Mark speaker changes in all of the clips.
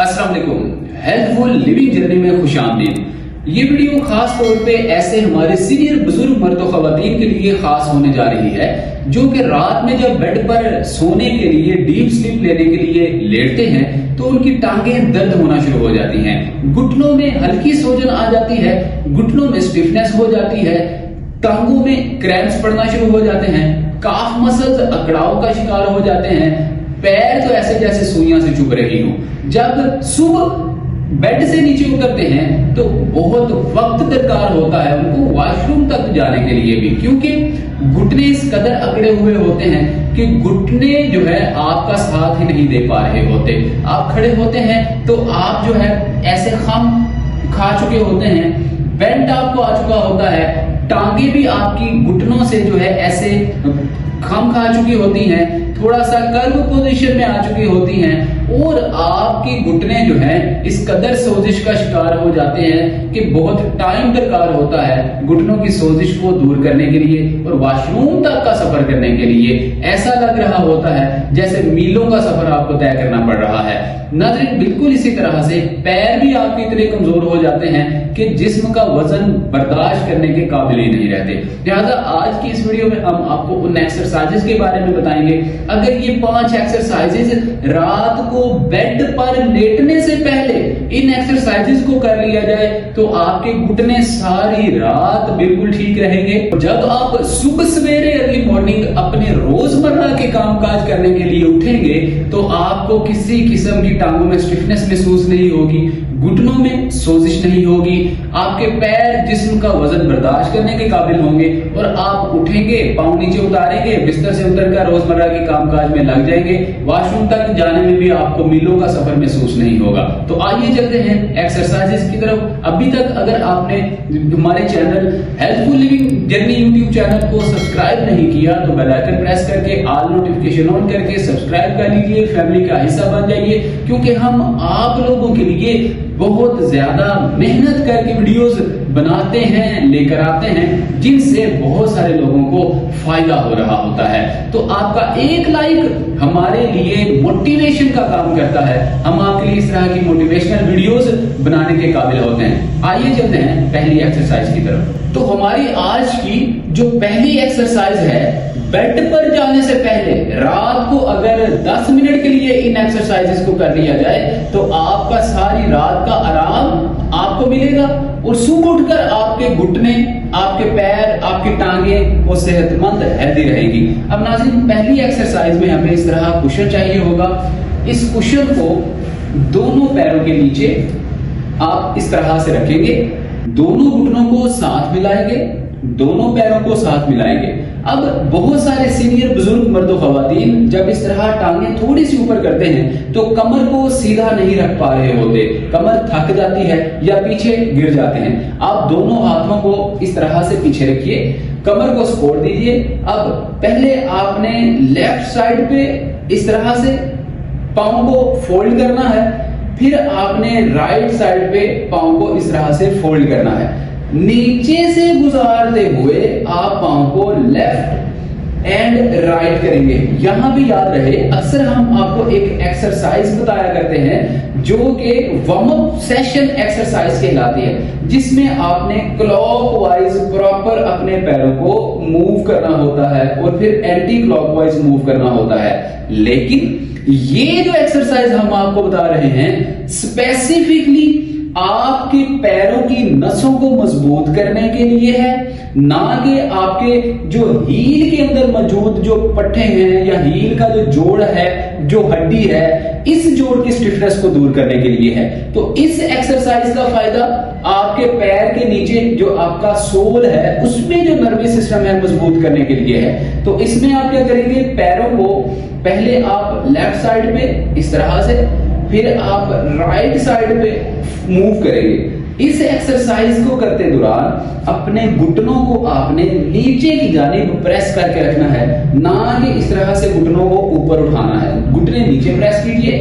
Speaker 1: अस्सलाम वालेकुम। Healthful living journey में खुश आमदीद। ये वीडियो खास तौर पे ऐसे हमारे सीनियर बुजुर्ग मर्द और खवातीन के लिए खास होने जा रही है जो कि रात में जब बेड पर सोने के लिए डीप स्लीप लेने के लिए लेटते हैं तो उनकी टांगें दर्द होना शुरू हो जाती हैं, घुटनों में हल्की सोजन आ जाती है, घुटनों में स्टिफनेस हो जाती है, टांगों में क्रैम्प्स पड़ना शुरू हो जाते हैं, काफ मसल्स अकड़ाव का शिकार हो जाते हैं, पैर तो ऐसे जैसे सुइयां से चुभ रही हो। जब सुबह बेड से नीचे उतरते हैं तो बहुत वक्त दरकार होता है उनको वॉशरूम तक जाने के लिए भी, क्योंकि घुटने इस कदर अकड़े हुए होते हैं कि घुटने जो है आपका साथ ही नहीं दे पा रहे होते। आप खड़े होते हैं तो आप जो है ऐसे खम खा चुके होते हैं, बेंट आपको आ चुका होता है, टांगे भी आपकी घुटनों से जो है ऐसे खम खा चुकी होती हैं, थोड़ा सा कर्व पोजीशन में आ चुकी होती हैं और आपकी घुटने जो है इस कदर सोजिश का शिकार हो जाते हैं कि बहुत टाइम दरकार होता है घुटनों की सोजिश को दूर करने के लिए और वॉशरूम तक का सफर करने के लिए। ऐसा लग रहा होता है जैसे मीलों का सफर आपको तय करना पड़ रहा है। नाज़रीन, बिल्कुल इसी तरह से पैर भी आपके इतने कमजोर हो जाते हैं कि जिस्म का वजन बर्दाश्त करने के काबिल ही नहीं रहते। लिहाजा आज की इस वीडियो में हम आपको उन एक्सरसाइजेस के बारे में बताएंगे। अगर ये 5 एक्सरसाइजेस रात को बेड पर लेटने से पहले इन एक्सरसाइजेस को कर लिया जाए तो आपके घुटने सारी रात बिल्कुल ठीक रहेंगे। जब आप सुबह सवेरे अर्ली मॉर्निंग अपने रोजमर्रा के कामकाज करने के लिए उठेंगे तो आपको किसी किस्म की टांगों में स्टिफनेस महसूस नहीं होगी, घुटनों में सोजिश नहीं होगी, आपके पैर जिस्म का वजन बर्दाश्त करने के काबिल होंगे और आप उठेंगे, पांव नीचे उतारेंगे, बिस्तर से उतरकर रोजमर्रा के कामकाज में लग जाएंगे, वॉशरूम तक जाने में भी आपको मीलों का सफर महसूस नहीं होगा। तो आइए चलते हैं एक्सरसाइजेस की तरफ। अभी तक अगर आपने हमारे channel healthful living journey YouTube channel को सब्सक्राइब नहीं किया तो बेल आइकन प्रेस करके ऑल नोटिफिकेशन ऑन करके सब्सक्राइब कर लीजिए, फैमिली का हिस्सा बन जाइए, क्योंकि हम आप लोगों के लिए बहुत ज्यादा मेहनत करके वीडियोस बनाते हैं, लेकर आते हैं, जिनसे बहुत सारे लोगों को फायदा हो रहा होता है। तो आपका एक लाइक हमारे लिए मोटिवेशन का काम करता है, हम आपके लिए इस तरह की मोटिवेशनल वीडियोस बनाने के काबिल होते हैं। आइए चलते हैं पहली एक्सरसाइज की तरफ। तो हमारी आज की जो पहली एक्सरसाइज है, बेड पर जाने से पहले रात को अगर 10 मिनट के लिए इन एक्सरसाइजेस को कर लिया जाए तो आपका सारी रात का आराम आपको मिलेगा और सुबह उठकर आपके घुटने, आपके पैर, आपकी टांगे वो सेहतमंद हेल्दी रहेगी। अब नाज़रीन, पहली एक्सरसाइज में हमें इस तरह कुशन चाहिए होगा। इस कुशन को दोनों पैरों के नीचे आप इस तरह से रखेंगे, दोनों घुटनों को साथ मिलाएंगे, दोनों पैरों को साथ मिलाएंगे। अब बहुत सारे सीनियर बुजुर्ग मर्द खवातीन जब इस तरह टांगें थोड़ी सी ऊपर करते हैं तो कमर को सीधा नहीं रख पा रहे होते, कमर थक जाती है या पीछे गिर जाते हैं। आप दोनों हाथों को इस तरह से पीछे रखिए, कमर को सपोर्ट दीजिए। अब पहले आपने लेफ्ट साइड पे इस तरह से पाँव को फोल्ड करना है, फिर आपने राइट साइड पे पाँव को इस तरह से फोल्ड करना है। नीचे से गुजारते हुए आप पाँव को लेफ्ट एंड राइट करेंगे। यहां भी याद रहे, अक्सर हम आपको एक एक्सरसाइज बताया करते हैं जो कि वार्म अप सेशन एक्सरसाइज कहलाती है, जिसमें आपने क्लॉकवाइज प्रॉपर अपने पैरों को मूव करना होता है और फिर एंटी क्लॉकवाइज मूव करना होता है। लेकिन ये जो एक्सरसाइज हम आपको बता रहे हैं स्पेसिफिकली आपके पैरों की नसों को मजबूत करने के लिए है, ना कि आपके जो हील के अंदर मौजूद जो पट्टे हैं या हील का जो जोड़ है, जो हड्डी है, इस जोड़ की स्टिफनेस को दूर करने के लिए है। तो इस एक्सरसाइज का फायदा आपके पैर के नीचे जो आपका सोल है उसमें जो नर्वस सिस्टम है मजबूत करने के लिए है। तो इसमें आप क्या करेंगे, पैरों को पहले आप लेफ्ट साइड पे इस तरह से, फिर आप राइट साइड पे मूव करेंगे। इस एक्सरसाइज को करते दौरान अपने घुटनों को आपने नीचे की जानिब प्रेस करके रखना है, ना कि इस तरह से घुटनों को ऊपर उठाना है। घुटने नीचे प्रेस कीजिए,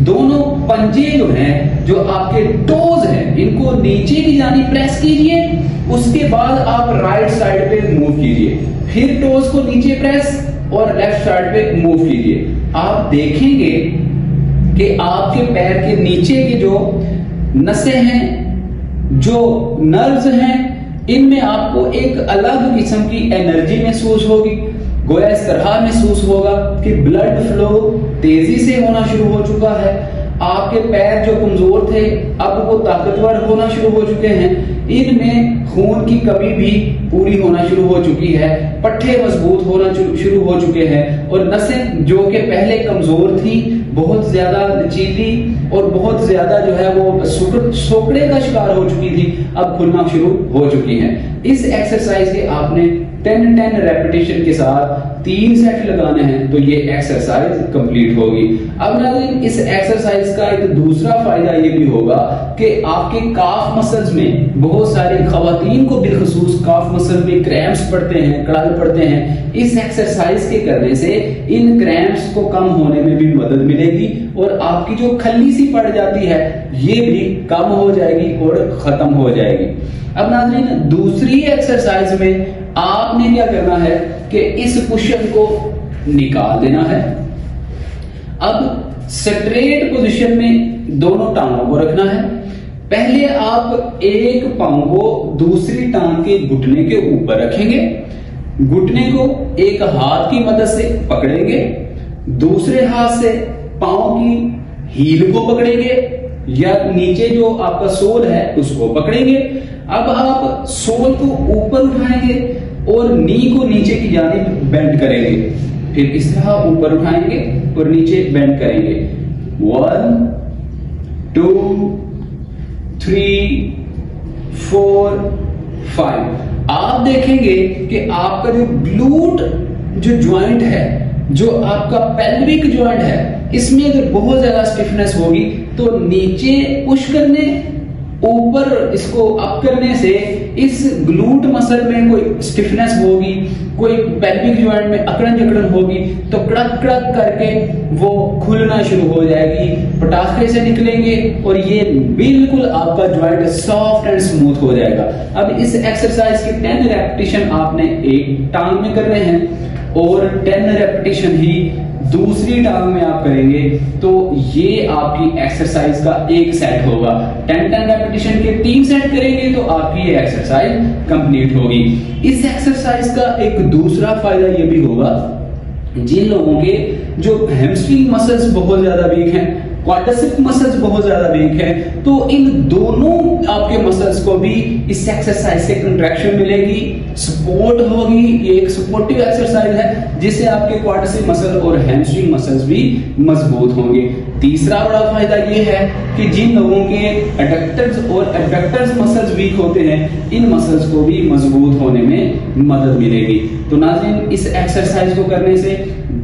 Speaker 1: दोनों पंजे जो हैं, जो आपके टोज हैं, इनको नीचे की जानिब प्रेस कीजिए। उसके बाद आप राइट साइड पे मूव कीजिए, फिर टोज को नीचे प्रेस और लेफ्ट साइड पे मूव कीजिए। आप देखेंगे کہ آپ کے پیر کے نیچے کی جو نسیں ہیں، جو نروز ہیں، ان میں آپ کو ایک الگ قسم کی انرجی محسوس ہوگی. گویا اس طرح محسوس ہوگا کہ بلڈ فلو تیزی سے ہونا شروع ہو چکا ہے. آپ کے پیر جو کمزور تھے اب وہ طاقتور ہونا شروع ہو چکے ہیں. ان میں خون کی کمی بھی پوری ہونا شروع ہو چکی ہے. پٹھے مضبوط ہونا شروع ہو چکے ہیں، اور نسیں جو کہ پہلے کمزور تھی، بہت زیادہ لچیلی اور بہت زیادہ جو ہے وہ سوکڑے کا شکار ہو چکی تھی، اب کھلنا شروع ہو چکی ہیں. اس ایکسرسائز کے آپ نے 10 ریپیٹیشن کے ساتھ 3 سیٹ لگانے ہیں تو یہ ایکسرسائز کمپلیٹ ہوگی. اب ناظرین اس ایکسرسائز کا ایک دوسرا فائدہ یہ بھی ہوگا کہ آپ کے کاف مسلز میں، بہت ساری خواتین کو بالخصوص کاف مسل میں کریمپس پڑتے ہیں، کڑال پڑتے ہیں. اس ایکسرسائز کے کرنے سے ان کریمپس کو کم ہونے میں بھی مدد ملے گی، اور آپ کی جو کھلی سی پڑ جاتی ہے یہ بھی کم ہو جائے گی اور ختم ہو جائے گی. اب ناظرین دوسری ایکسرسائز میں آپ نے کیا کرنا ہے کہ اس کشن کو نکال دینا ہے. اب سٹریٹ پوزیشن میں دونوں ٹانگوں کو رکھنا ہے. پہلے آپ ایک پاؤں کو دوسری ٹانگ کے گھٹنے کے اوپر رکھیں گے، گھٹنے کو ایک ہاتھ کی مدد سے پکڑیں گے، دوسرے ہاتھ سے پاؤں کی ہیل کو پکڑیں گے یا نیچے جو آپ کا سول ہے اس کو پکڑیں گے. اب آپ سول کو اوپر اٹھائیں گے اور نی کو نیچے کی جانب بینڈ کریں گے، پھر اس طرح اوپر اٹھائیں گے اور نیچے بینڈ کریں گے. 1 2 3 4 5. آپ دیکھیں گے کہ آپ کا جو گلوٹ جو جوائنٹ ہے، جو آپ کا پیلوک جوائنٹ ہے، اس میں اگر بہت زیادہ اسٹفنس ہوگی تو نیچے پش کرنے، اوپر اس کو اپ کرنے سے اس گلوٹ مسل میں کوئی اسٹفنس ہوگی، کوئی پیلوک جوائنٹ میں اکڑن جکڑن ہوگی تو کڑک کڑک کر کے وہ کھلنا شروع ہو جائے گی، پٹاخے سے نکلیں گے اور یہ بالکل آپ کا جوائنٹ سافٹ اینڈ سموتھ ہو جائے گا. اب اس ایکسرسائز کی 10 ریپیٹیشن آپ نے ایک ٹانگ میں کرنے ہیں اور 10 ریپیٹیشن ہی دوسری ٹانگ میں آپ کریں گے تو یہ آپ کی ایکسرسائز کا ایک سیٹ ہوگا. 10 ریپیٹیشن کے 3 سیٹ کریں گے تو آپ کی یہ ایکسرسائز کمپلیٹ ہوگی. اس ایکسرسائز کا ایک دوسرا فائدہ یہ بھی ہوگا، جن لوگوں کے جو ہیمسٹرنگ مسلز بہت زیادہ ویک ہیں، کوارٹرسپ مسلز بہت زیادہ ویک ہیں، تو ان دونوں آپ کے مسلز کو بھی اس ایکسرسائز سے کنٹریکشن ملے گی، سپورٹ ہوگی. یہ ایک سپورٹیو ایکسرسائز ہے جس سے آپ کے کوارٹرسپ مسل اور ہیمسٹرنگ مسلز بھی مضبوط ہوں گے. تیسرا بڑا فائدہ یہ ہے کہ جن لوگوں کے ایڈکٹرز اور ایبڈکٹرز مسلز ویک ہوتے ہیں، ان مسلز کو بھی مضبوط ہونے میں مدد ملے گی. تو ناظرین اس ایکسرسائز کو کرنے سے،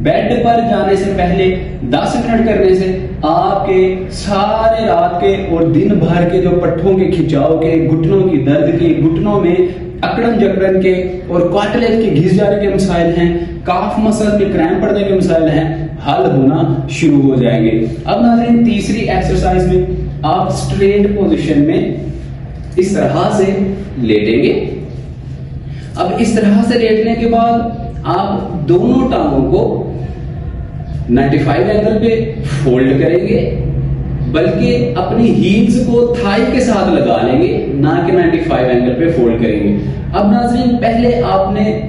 Speaker 1: بیڈ پر جانے سے پہلے 10 منٹ کرنے سے آپ کے سارے رات کے اور دن بھر کے جو پٹھوں کے کھچاؤ کے، گھٹنوں کی درد کے، گھٹنوں میں اکڑن جکڑن کے اور کارٹلیج کے گھس جانے کے مسائل ہیں، کاف مسل میں کریمپ پڑنے کے مسائل ہیں، حل ہونا شروع ہو جائیں گے. اب ناظرین تیسری ایکسرسائز میں آپ سٹریٹ پوزیشن میں اس طرح سے لیٹیں گے. اب اس طرح سے لیٹنے کے بعد آپ دونوں ٹانگوں کو 95 اینگل پہ فولڈ کریں گے، بلکہ اپنی ہیلز کو تھائی کے ساتھ لگا لیں گے، نہ کہ 95 اینگل پہ فولڈ کریں گے. اب ناظرین پہلے آپ نے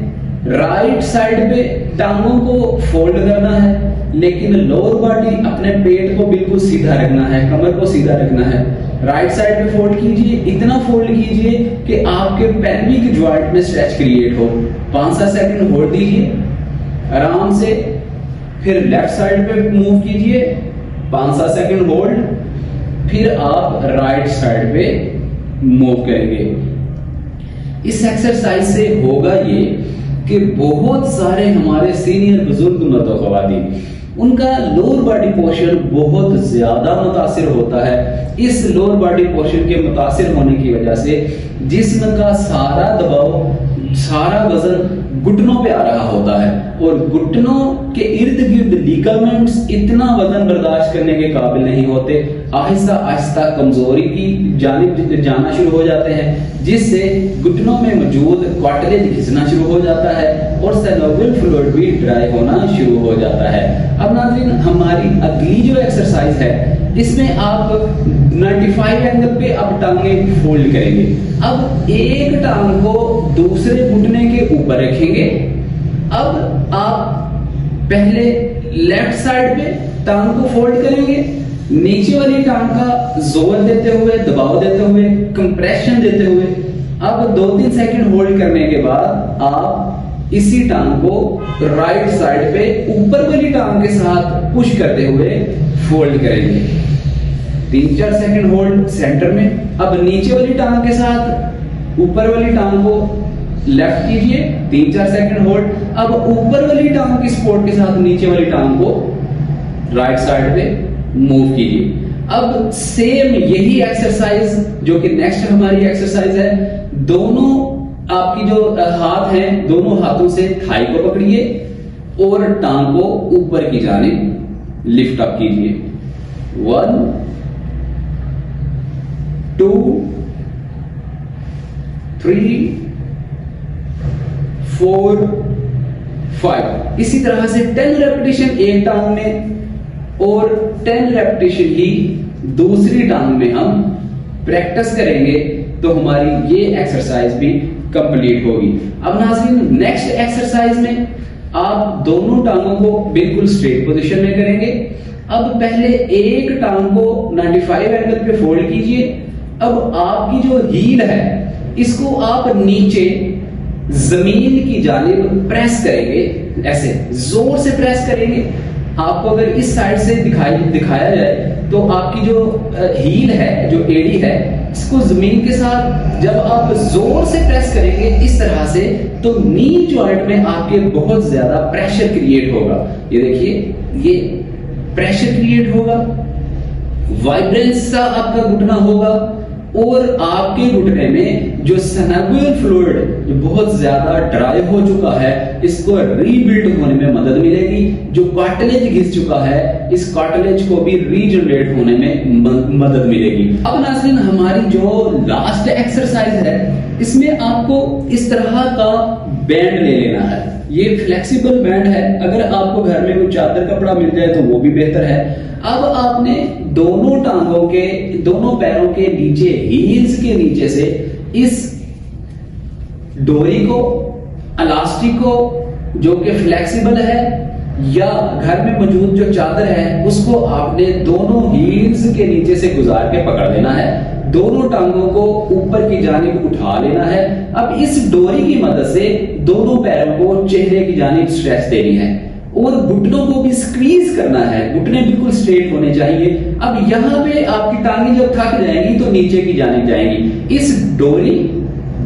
Speaker 1: رائٹ سائڈ پہ ٹانگوں کو فولڈ کرنا ہے، لیکن لوور باڈی اپنے پیٹ کو بالکل سیدھا رکھنا ہے، کمر کو سیدھا رکھنا ہے. رائٹ سائڈ پہ فولڈ کیجئے، اتنا فولڈ کیجئے کہ آپ کے پیلوک جوائنٹ میں اسٹریچ کریٹ ہو. 5 سیکنڈ ہولڈ دیجئے آرام سے، پھر لیفٹ سائڈ پہ موو کیجئے، 5 سیکنڈ ہولڈ، پھر آپ رائٹ سائڈ پہ موو کریں گے. اس ایکسرسائز سے ہوگا یہ کہ بہت سارے ہمارے سینئر بزرگ مرد و خواتین، ان کا لوور باڈی پورشن بہت زیادہ متاثر ہوتا ہے. اس لوور باڈی پورشن کے متاثر ہونے کی وجہ سے جسم کا سارا دباؤ، سارا وزن घुटनों पे आ रहा होता है, और घुटनों के इर्द गिर्द लिगामेंट्स इतना वजन बर्दाश्त करने के काबिल नहीं होते, आहिस्ता आहिस्ता कमजोरी की जानिब जाना शुरू हो जाते हैं, जिससे घुटनों में मौजूद कार्टिलेज घिसना शुरू हो जाता है और सिनोवियल फ्लूइड भी ड्राई होना शुरू हो जाता है। अब नाज़रीन, हमारी अगली जो एक्सरसाइज है, इसमें आप 95 एंगल पे अब टांगे फोल्ड करेंगे। अब एक टांग को दूसरे घुटने के ऊपर रखेंगे। अब आप पहले लेफ्ट साइड पे टांग को फोल्ड करेंगे, नीचे वाली टांग का जोर देते हुए, दबाव देते हुए, कंप्रेशन देते हुए, अब 2-3 सेकंड होल्ड करने के बाद आप इसी टांग को राइट साइड पे ऊपर वाली टांग के साथ पुश करते हुए फोल्ड करेंगे। 3-4 सेकंड होल्ड सेंटर में। अब नीचे वाली टांग के साथ ऊपर वाली टांग को लेफ्ट कीजिए, 3-4 सेकंड होल्ड। अब ऊपर वाली टांग की सपोर्ट के साथ नीचे वाली टांग को राइट साइड पे मूव कीजिए। अब सेम यही एक्सरसाइज जो कि नेक्स्ट हमारी एक्सरसाइज है, दोनों आपकी जो हाथ हैं, दोनों हाथों से थाई को पकड़िए और टांग को ऊपर की जानिब लिफ्ट अप कीजिए। 1 2 3 4 5। इसी तरह से 10 रेपिटेशन एक टांग में और 10 रेपिटेशन ही दूसरी टांग में हम प्रैक्टिस करेंगे, तो हमारी ये एक्सरसाइज भी कंप्लीट होगी। अब नाज़रीन, नेक्स्ट एक्सरसाइज में आप दोनों टांगों को बिल्कुल स्ट्रेट पोजीशन में करेंगे। अब पहले एक टांग को 95 एंगल पे फोल्ड कीजिए। अब आपकी जो हील है, इसको आप नीचे जमीन की जानिब प्रेस करेंगे, ऐसे जोर से प्रेस करेंगे। आपको अगर इस साइड से दिखाया जाए तो आपकी जो हील है, जो एड़ी है, इसको जमीन के साथ जब आप जोर से प्रेस करेंगे इस तरह से, तो नी जॉइंट में आपके बहुत ज्यादा प्रेशर क्रिएट होगा। ये देखिए, ये प्रेशर क्रिएट होगा, वाइब्रेंस सा आपका घुटना होगा, और आपके घुटने में जो सिनोवियल फ्लूइड जो बहुत ज्यादा ड्राई हो चुका है, इसको रीबिल्ड होने में मदद मिलेगी। जो कार्टिलेज घिस चुका है, इस कार्टिलेज को भी रीजनरेट होने में मदद मिलेगी। अब नाज़रीन, हमारी जो लास्ट एक्सरसाइज है, इसमें आपको इस तरह का बैंड ले लेना है। ये फ्लेक्सिबल बैंड है, अगर आपको घर में कोई चादर कपड़ा मिल जाए तो वो भी बेहतर है। अब आपने दोनों टांगों के, दोनों पैरों के नीचे, हील्स के नीचे से इस डोरी को, इलास्टिक को, जो कि फ्लेक्सिबल है, या घर में मौजूद जो चादर है, उसको आपने दोनों हील्स के नीचे से गुजार के पकड़ लेना है। दोनों टांगों को ऊपर की जानिब उठा लेना है। अब इस डोरी की मदद से दोनों पैरों को चेहरे की जानिब स्ट्रेच देनी है और घुटनों को भी स्क्वीज करना है। घुटने बिल्कुल स्ट्रेट होने चाहिए। अब यहाँ पे आपकी टांगें जब थक जाएंगी तो नीचे की जानिब जाएंगी। इस डोरी,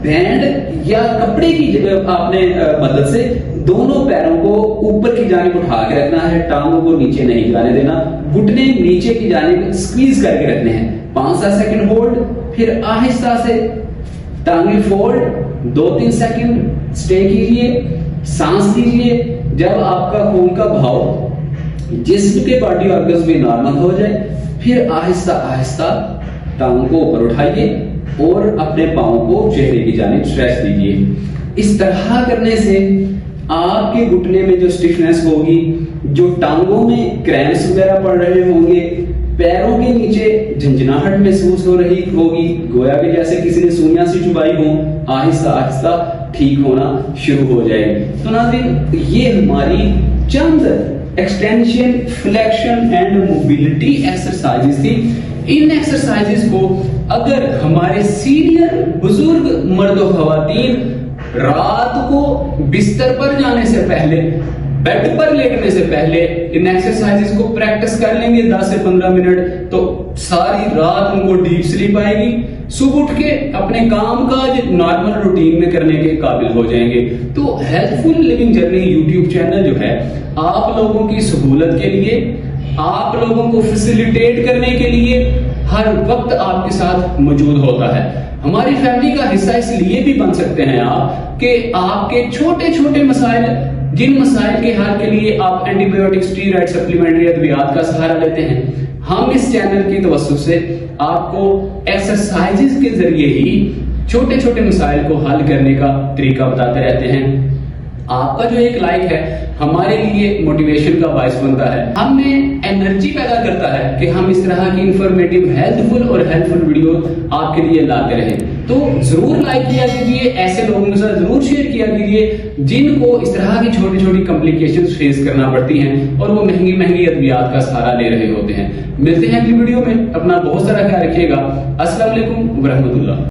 Speaker 1: बैंड या कपड़े की आपने मदद से दोनों पैरों को ऊपर की जानिब उठा के रखना है, टांगों को नीचे नहीं जाने देना, घुटने नीचे की जानिब स्क्वीज करके रखने हैं। 5-7 सेकंड होल्ड, फिर आहिस्ता से टांगे फोल्ड, 2-3 सेकंड स्टे कीजिए, सांस लीजिए। जब आपका खून का बहाव जिस्म के बॉडी ऑर्गन्स में नॉर्मल हो जाए, फिर आहिस्ता आहिस्ता टांगों को ऊपर उठाइए और अपने पांव को चेहरे की जानिब स्ट्रेच दीजिए। इस तरह करने से आपके घुटने में जो स्टिफनेस होगी, जो टांगों में क्रैम्प्स वगैरह पड़ रहे होंगे, पैरों के नीचे झंझनाहट महसूस हो रही होगी, गोया कि जैसे किसी ने सुइयां सी चुभाई हो, आहिस्ता आहिस्ता ठीक होना शुरू हो जाएगी। तो नाज़रीन, ये हमारी चंद extension, flexion and mobility exercises थी। इन एक्सरसाइजेस को अगर हमारे सीनियर बुजुर्ग मर्द और खवातीन रात को बिस्तर पर जाने से पहले, बेड पर लेटने से पहले इन एक्सरसाइजेस को प्रैक्टिस कर लेंगे 10 से 15 मिनट, तो सारी रात उनको डीप स्लीप आएगी। सुबह उठ के अपने काम काज नॉर्मल रूटीन में करने के काबिल हो जाएंगे। तो healthful living journey YouTube channel जो है, आप लोगों की सहूलत के लिए آپ لوگوں کو فیسیلیٹیٹ کرنے کے لیے ہر وقت آپ کے ساتھ موجود ہوتا ہے. ہماری فیملی کا حصہ اس لیے بھی بن سکتے ہیں آپ کہ آپ کے چھوٹے چھوٹے مسائل، جن مسائل کے حل کے لیے آپ اینٹی بایوٹک، اسٹیرائڈ، سپلیمنٹری ادویات کا سہارا لیتے ہیں، ہم اس چینل کی توسط سے آپ کو ایکسرسائزز کے ذریعے ہی چھوٹے چھوٹے مسائل کو حل کرنے کا طریقہ بتاتے رہتے ہیں. آپ کا جو ایک لائک ہے ہمارے لیے موٹیویشن کا باعث بنتا ہے، ہمیں انرجی پیدا کرتا ہے کہ ہم اس طرح کی انفارمیٹیو، ہیلتھ فل اور ہیلپ فل ویڈیو آپ کے لیے لاتے رہیں. تو ضرور لائک کیا کیجیے، ایسے لوگوں کے ساتھ ضرور شیئر کیا کیجیے جن کو اس طرح کی چھوٹی چھوٹی کمپلیکیشنز فیس کرنا پڑتی ہیں اور وہ مہنگی مہنگی ادویات کا سہارا لے رہے ہوتے ہیں. ملتے ہیں اگلی ویڈیو میں، اپنا بہت سارا خیال رکھیے گا. السلام علیکم ورحمۃ اللہ.